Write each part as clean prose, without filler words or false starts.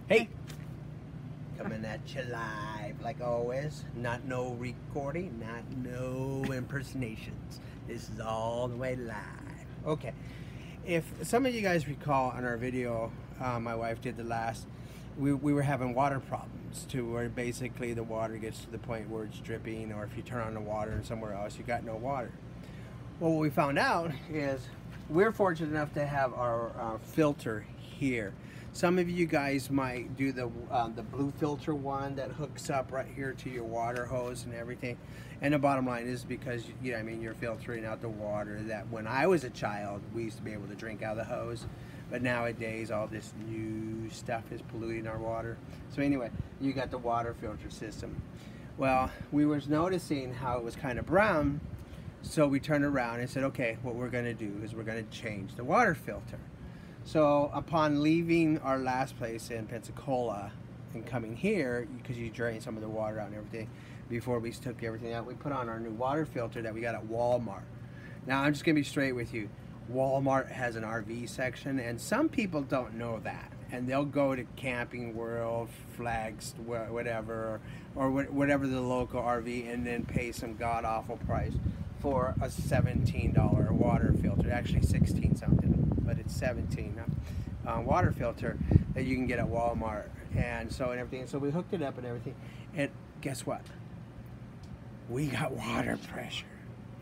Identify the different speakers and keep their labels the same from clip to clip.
Speaker 1: Hey, coming at you live like always. Not no recording, not no impersonations. This is all the way live. Okay, if some of you guys recall on our video, my wife did the last, we were having water problems too, where basically the water gets to the point where it's dripping, or if you turn on the water and somewhere else you got no water. Well, what we found out is we're fortunate enough to have our filter here. Some of you guys might do the blue filter one that hooks up right here to your water hose and everything. And the bottom line is because, you know, I mean, you're filtering out the water that when I was a child, we used to be able to drink out of the hose. But nowadays, all this new stuff is polluting our water. So anyway, you got the water filter system. Well, we was noticing how it was kind of brown. So we turned around and said, okay, what we're gonna do is we're gonna change the water filter. So upon leaving our last place in Pensacola and coming here, because you drain some of the water out and everything, before we took everything out, we put on our new water filter that we got at Walmart. Now I'm just gonna be straight with you. Walmart has an RV section, and some people don't know that. And they'll go to Camping World, Flags, whatever, or whatever the local RV, and then pay some god-awful price for a $17 water filter. Actually 16 something, but it's 17 water filter that you can get at Walmart. And everything. So we hooked it up and everything, and guess what? We got water pressure.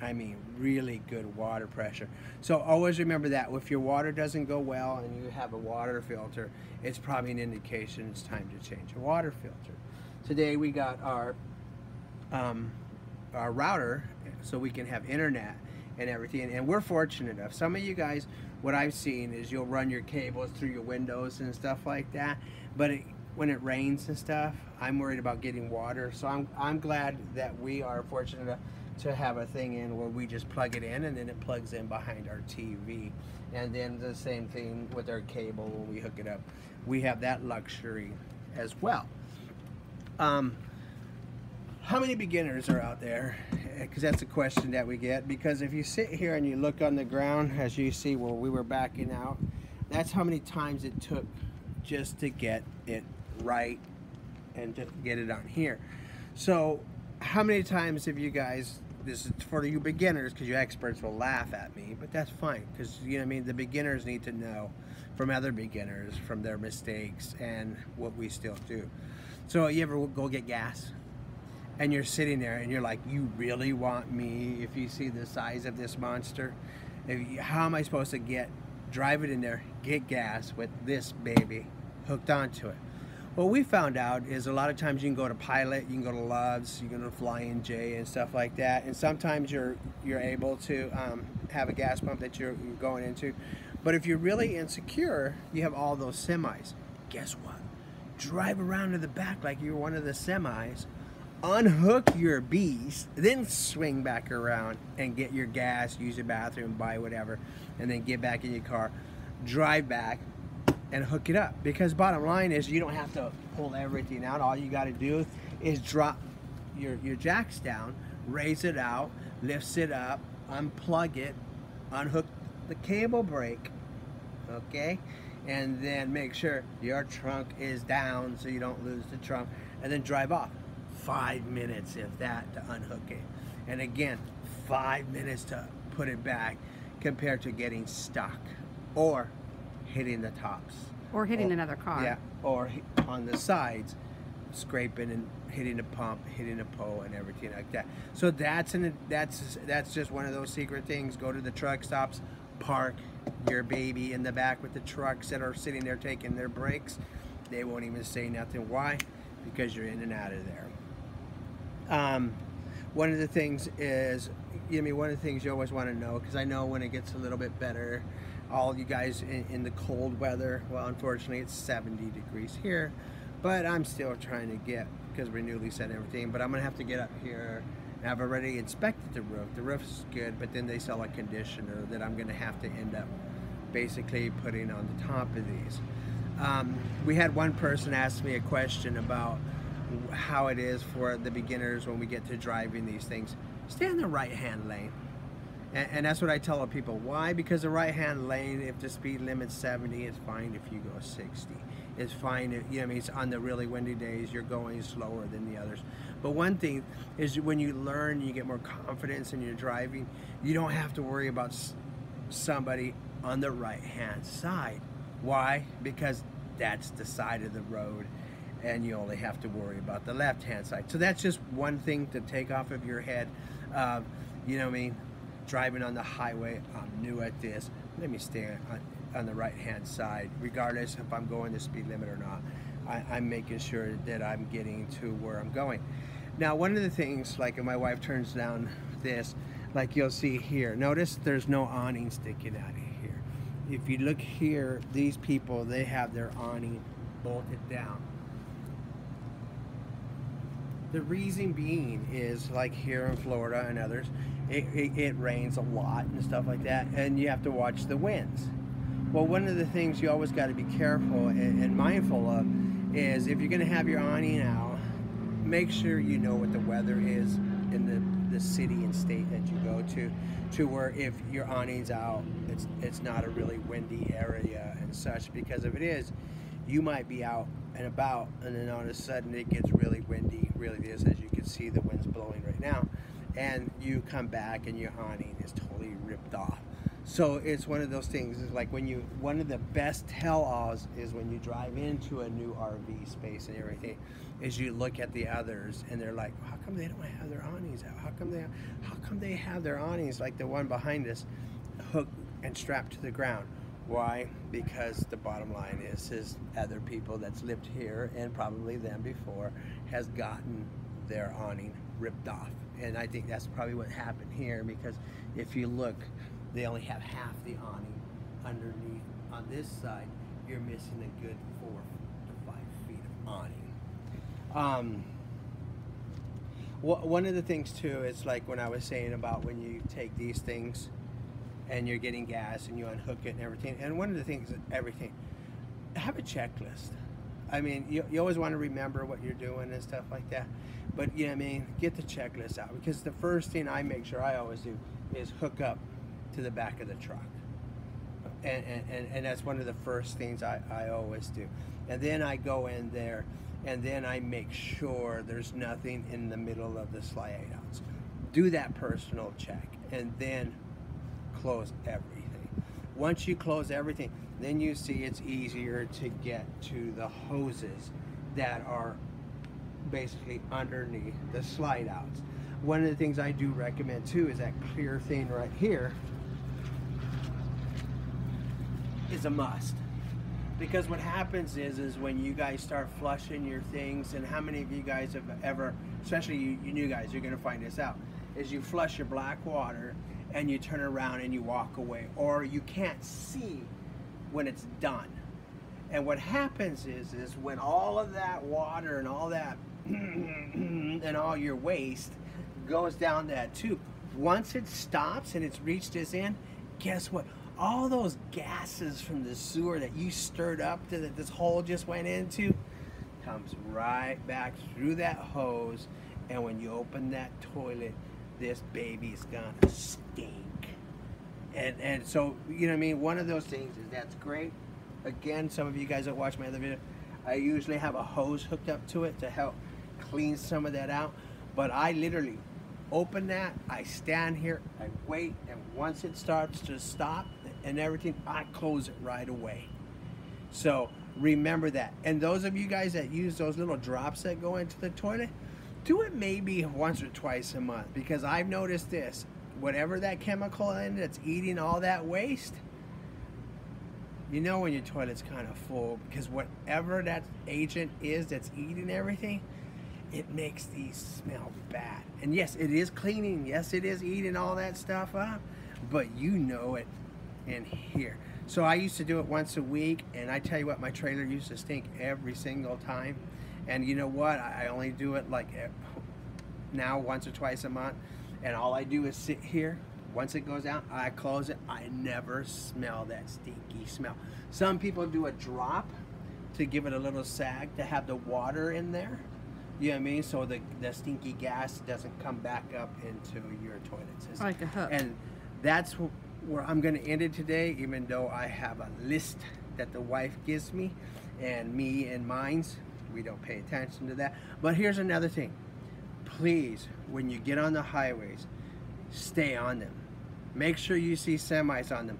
Speaker 1: I mean, really good water pressure. So always remember that if your water doesn't go well and you have a water filter, it's probably an indication it's time to change your water filter. Today we got our router so we can have internet and everything, and we're fortunate enough. Some of you guys, what I've seen is you'll run your cables through your windows and stuff like that, but when it rains and stuff, I'm worried about getting water. So I'm glad that we are fortunate enough to have a thing in where we just plug it in and then it plugs in behind our TV. And then the same thing with our cable when we hook it up. We have that luxury as well. How many beginners are out there? Because that's a question that we get. Because if you sit here and you look on the ground, as you see where we were backing out, that's how many times it took just to get it right and to get it on here. So how many times have you guys, this is for you beginners, because you experts will laugh at me, but that's fine, because you know what I mean, the beginners need to know from other beginners, from their mistakes and what we still do. So you ever go get gas and you're sitting there and you're like, you really want me, if you see the size of this monster, how am I supposed to drive it in there, get gas with this baby hooked onto it? What we found out is a lot of times you can go to Pilot, you can go to Love's, you can go to Flying J and stuff like that, and sometimes you're able to have a gas pump that you're going into. But if you're really insecure, you have all those semis. Guess what? Drive around to the back like you're one of the semis, unhook your beast, then swing back around and get your gas, use your bathroom, buy whatever, and then get back in your car, drive back, and hook it up. Because bottom line is you don't have to pull everything out. All you got to do is drop your jacks down, raise it out, lifts it up, unplug it, unhook the cable brake, okay, and then make sure your trunk is down so you don't lose the trunk, and then drive off. 5 minutes, if that, to unhook it, and again 5 minutes to put it back, compared to getting stuck or hitting the tops
Speaker 2: or hitting another car.
Speaker 1: Yeah, or on the sides, scraping and hitting the pump, hitting the pole, and everything like that. So that's just one of those secret things. Go to the truck stops, park your baby in the back with the trucks that are sitting there taking their breaks. They won't even say nothing. Why? Because you're in and out of there. One of the things is, one of the things you always want to know, because I know when it gets a little bit better, all you guys in the cold weather, well, unfortunately it's 70 degrees here, but I'm still trying to get, because we're newly set and everything, but I'm gonna have to get up here, and I've already inspected the roof. The roof's good, but then they sell a conditioner that I'm gonna have to end up basically putting on the top of these. We had one person ask me a question about how it is for the beginners when we get to driving these things. Stay in the right-hand lane. And that's what I tell people. Why? Because the right-hand lane, if the speed limit's 70, it's fine if you go 60. is fine. You know what I mean? It's on the really windy days, you're going slower than the others. But one thing is when you learn, you get more confidence in your driving, you don't have to worry about somebody on the right-hand side. Why? Because that's the side of the road, and you only have to worry about the left-hand side. So that's just one thing to take off of your head. You know what I mean? Driving on the highway, I'm new at this. Let me stay on the right-hand side, regardless if I'm going the speed limit or not. I'm making sure that I'm getting to where I'm going. Now, one of the things, like if my wife turns down this, like you'll see here, notice there's no awning sticking out of here. If you look here, these people, they have their awning bolted down. The reason being is, like here in Florida and others, it rains a lot and stuff like that, and you have to watch the winds. Well, one of the things you always got to be careful and mindful of is if you're going to have your awning out, make sure you know what the weather is in the city and state that you go to where if your awning's out, it's not a really windy area and such, because if it is, you might be out and about, and then all of a sudden it gets really windy, really is, as you can see the wind's blowing right now, and you come back and your awning is totally ripped off. So it's one of those things, is like when one of the best tell-alls is when you drive into a new RV space and everything, is you look at the others and they're like, how come they don't have their awnings out? How come they have their awnings like the one behind us hooked and strapped to the ground? Why? Because the bottom line is other people that's lived here, and probably them before, has gotten their awning ripped off. And I think that's probably what happened here, because if you look, they only have half the awning underneath. On this side, you're missing a good 4 to 5 feet of awning. One of the things too is like when I was saying about when you take these things and you're getting gas and you unhook it and everything. And one of the things is everything, have a checklist. I mean, you always want to remember what you're doing and stuff like that. But you know what I mean, get the checklist out, because the first thing I make sure I always do is hook up to the back of the truck. And that's one of the first things I always do. And then I go in there and then I make sure there's nothing in the middle of the slide outs. Do that personal check and then close everything. Once you close everything, then you see it's easier to get to the hoses that are basically underneath the slide outs. One of the things I do recommend too is that clear thing right here is a must. Because what happens is when you guys start flushing your things, and how many of you guys have ever, especially you new guys, you're gonna find this out, is you flush your black water and you turn around and you walk away, or you can't see when it's done. And what happens is when all of that water and all that and all your waste goes down that tube, once it stops and it's reached this end, guess what? All those gases from the sewer that you stirred up to that this hole just went into comes right back through that hose, and when you open that toilet, this baby's gonna stink. And so, you know what I mean, one of those things is that's great. Again, some of you guys that watch my other video, I usually have a hose hooked up to it to help clean some of that out, but I literally open that, I stand here, I wait, and once it starts to stop and everything, I close it right away. So remember that. And those of you guys that use those little drops that go into the toilet, do it maybe once or twice a month, because I've noticed this, whatever that chemical in that's eating all that waste, you know when your toilet's kind of full, because whatever that agent is that's eating everything, it makes these smell bad. And yes, it is cleaning, yes, it is eating all that stuff up, but you know it in here. So I used to do it once a week, and I tell you what, my trailer used to stink every single time. And you know what, I only do it like now once or twice a month, and all I do is sit here. Once it goes out, I close it. I never smell that stinky smell. Some people do a drop to give it a little sag to have the water in there. You know what I mean? So the stinky gas doesn't come back up into your toilets.
Speaker 2: Like a hook.
Speaker 1: And that's where I'm going to end it today, even though I have a list that the wife gives me. And me and mines, we don't pay attention to that. But here's another thing. Please, when you get on the highways, stay on them. Make sure you see semis on them.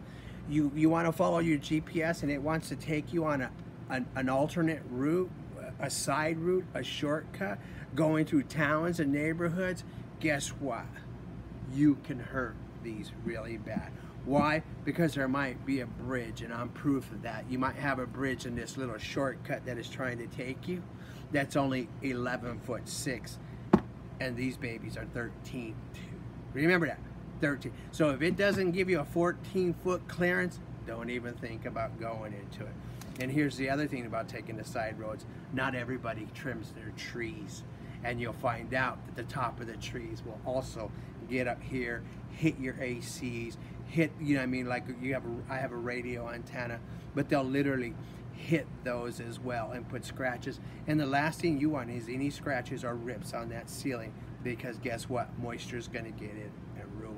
Speaker 1: You want to follow your GPS and it wants to take you on an alternate route, a side route, a shortcut, going through towns and neighborhoods. Guess what? You can hurt these really bad. Why? Because there might be a bridge, and I'm proof of that. You might have a bridge in this little shortcut that is trying to take you that's only 11'6", and these babies are 13. Remember that, 13. So if it doesn't give you a 14-foot clearance, don't even think about going into it. And here's the other thing about taking the side roads. Not everybody trims their trees, and you'll find out that the top of the trees will also get up here, hit your ACs, hit, you know what I mean, like I have a radio antenna, but they'll literally hit those as well and put scratches. And the last thing you want is any scratches or rips on that ceiling, because guess what? Moisture's gonna get in and ruin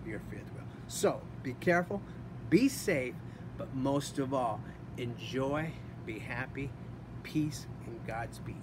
Speaker 1: your fifth wheel. So be careful, be safe, but most of all, enjoy, be happy, peace, and Godspeed.